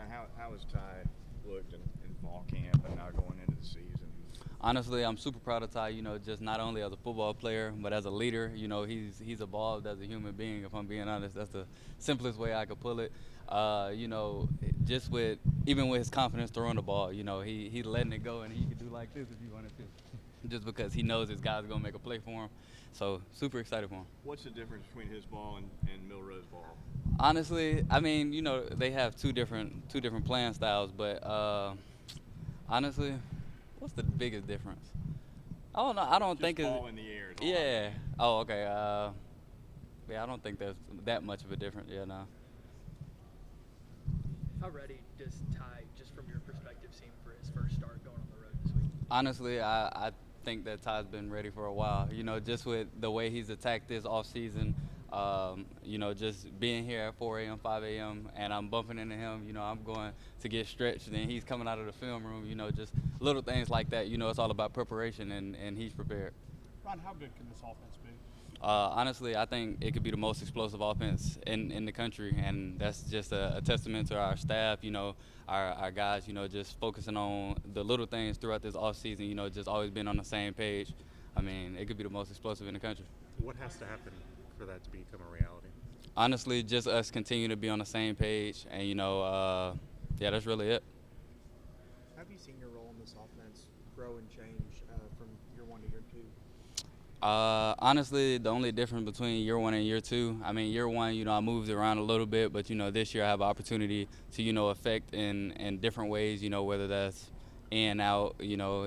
Ryan, how has Ty looked in fall camp and now going into the season? Honestly, I'm super proud of Ty. Just not only as a football player, but as a leader. He's evolved as a human being. If I'm being honest, that's the simplest way I could pull it. Just with even with his confidence throwing the ball, he letting it go and he could do like this if he wanted to, just because he knows his guys are gonna make a play for him. So super excited for him. What's the difference between his ball and Milrose's ball? Honestly, I mean, they have two different playing styles, but honestly, what's the biggest difference? I don't know. I don't Just think it's ball in the air. Is all I yeah. mean. Oh, okay. Yeah, I don't think there's that much of a difference. Yeah, no. How ready does Ty, just from your perspective, seem for his first start going on the road this week? Honestly, I think that Ty's been ready for a while. Just with the way he's attacked this off season. Just being here at 4 a.m., 5 a.m., and I'm bumping into him. I'm going to get stretched, and he's coming out of the film room. Just little things like that. It's all about preparation, and he's prepared. Ron, how good can this offense be? Honestly, I think it could be the most explosive offense in the country, and that's just a testament to our staff, our guys, just focusing on the little things throughout this offseason, just always being on the same page. I mean, it could be the most explosive in the country. What has to happen for that to become a reality? Honestly, just us continue to be on the same page, and, yeah, that's really it. Have you seen your role in this offense grow and change from year one to year two? Honestly, the only difference between year one and year two, I mean, year one, I moved around a little bit, but, this year I have an opportunity to, affect in different ways, whether that's in, out,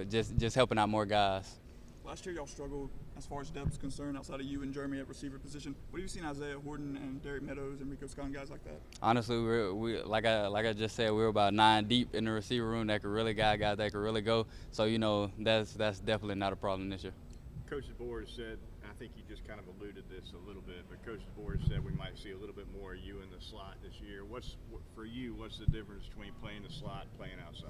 just helping out more guys. Last year, y'all struggled as far as depth is concerned outside of you and Jeremy at receiver position. What have you seen Isaiah Horton and Derek Meadows and Rico Scott and guys like that? Honestly, we like I just said, we're about 9 deep in the receiver room that could really guide guys that could really go. So, that's definitely not a problem this year. Coach's board said, I think you just kind of alluded this a little bit, but Coach's board said we might see a little bit more of you in the slot this year. For you, what's the difference between playing the slot and playing outside?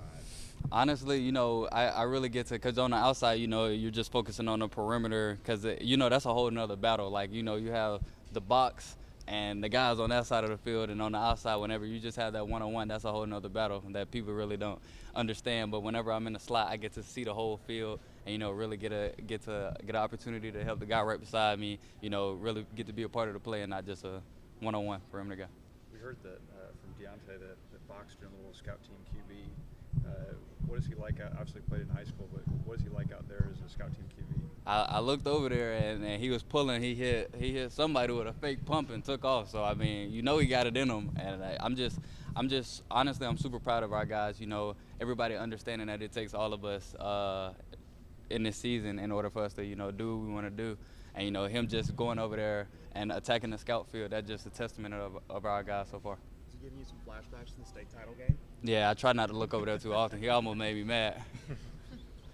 Honestly, I really get to, because on the outside, you're just focusing on the perimeter, because, that's a whole nother battle. Like, you have the box and the guys on that side of the field, and on the outside, whenever you just have that one-on-one, that's a whole nother battle that people really don't understand. But whenever I'm in the slot, I get to see the whole field and, really get an opportunity to help the guy right beside me, really get to be a part of the play and not just a one-on-one perimeter guy. We heard that from Deontay that Fox doing a little scout team QB. What is he like? Obviously played in high school, but what is he like out there as a scout team QB? I looked over there and he was pulling. He hit somebody with a fake pump and took off. So I mean, he got it in him. And I'm just honestly, I'm super proud of our guys. Everybody understanding that it takes all of us in this season in order for us to do what we want to do. And him just going over there and attacking the scout field, that's just a testament of our guys so far. Is he giving you some flashbacks to the state title game? Yeah, I try not to look over there too often. He almost made me mad.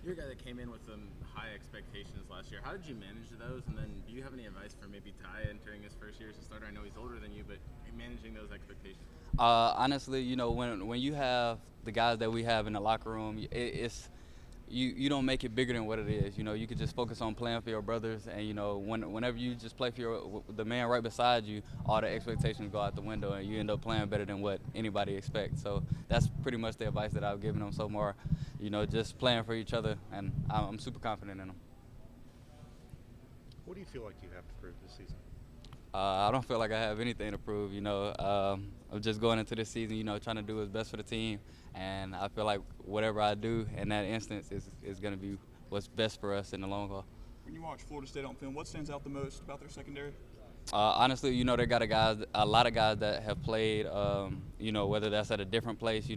You're a guy that came in with some high expectations last year. How did you manage those? And then do you have any advice for maybe Ty entering his first year as a starter? I know he's older than you, but managing those expectations. Honestly, when you have the guys that we have in the locker room, it's you don't make it bigger than what it is. You could just focus on playing for your brothers, and whenever you just play for the man right beside you, all the expectations go out the window, and you end up playing better than what anybody expects. So that's pretty much the advice that I've given them so far. Just playing for each other, and I'm super confident in them. What do you feel like you have to prove this season? I don't feel like I have anything to prove. I'm just going into this season, trying to do what's best for the team. And I feel like whatever I do in that instance is going to be what's best for us in the long haul. When you watch Florida State on film, what stands out the most about their secondary? Honestly, they got a lot of guys that have played, whether that's at a different place,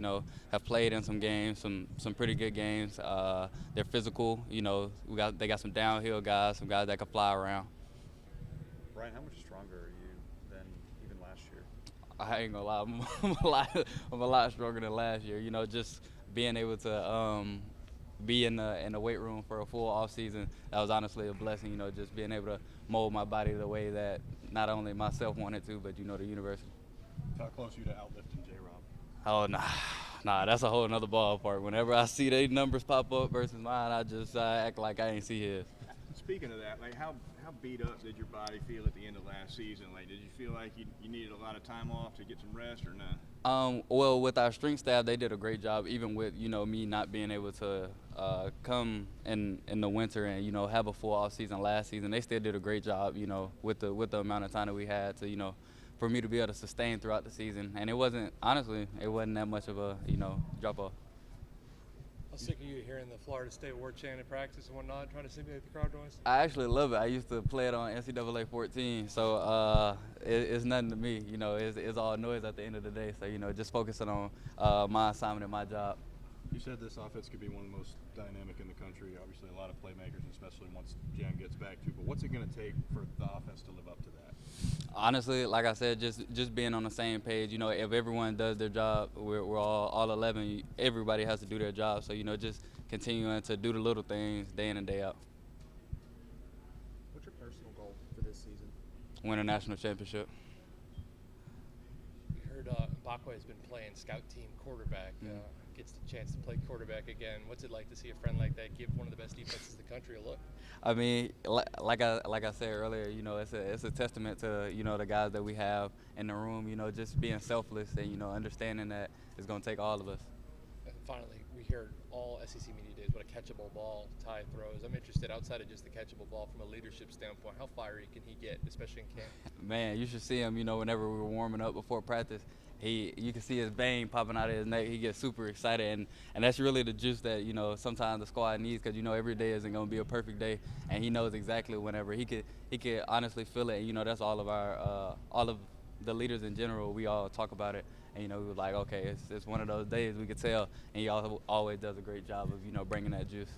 have played in some games, some pretty good games. They're physical, they got some downhill guys, some guys that can fly around. Ryan, how much stronger are you than even last year? I ain't gonna lie, I'm a lot stronger than last year. Just being able to be in the weight room for a full off season, that was honestly a blessing. Just being able to mold my body the way that not only myself wanted to, but the university. How close are you to outlifting J-Rob? Oh nah, that's a whole nother ballpark. Whenever I see their numbers pop up versus mine, I act like I ain't see his. Speaking of that, how how beat up did your body feel at the end of last season? Like, did you feel like you needed a lot of time off to get some rest or not? Well, with our strength staff, they did a great job, even with, me not being able to come in the winter and, have a full off season last season. They still did a great job, with the amount of time that we had to, for me to be able to sustain throughout the season. And honestly, it wasn't that much of a, drop off. How sick are you hearing the Florida State war chant in practice and whatnot, trying to simulate the crowd noise? I actually love it. I used to play it on NCAA 14, so it's nothing to me. It's all noise at the end of the day. So, just focusing on my assignment and my job. You said this offense could be one of the most dynamic in the country. Obviously, a lot of playmakers, especially once Jam gets back too. But what's it going to take for the offense to live up to that? Honestly, like I said, just being on the same page. If everyone does their job, we're all 11. Everybody has to do their job. So, just continuing to do the little things day in and day out. What's your personal goal for this season? Win a national championship. We heard Mbakwe has been playing scout team quarterback. Gets the chance to play quarterback again. What's it like to see a friend like that give one of the best defenses in the country a look? I mean, like I said earlier, it's a testament to the guys that we have in the room. Just being selfless and understanding that it's going to take all of us. And finally, we hear all SEC media days what a catchable ball Ty throws. I'm interested, outside of just the catchable ball, from a leadership standpoint, how fiery can he get, especially in camp? Man, you should see him. Whenever we were warming up before practice, you can see his vein popping out of his neck. He gets super excited, and that's really the juice that sometimes the squad needs, because every day isn't going to be a perfect day, and he knows exactly whenever he could honestly feel it. And that's all of the leaders in general. We all talk about it, and we were like, okay, it's one of those days. We could tell, and he always does a great job of bringing that juice.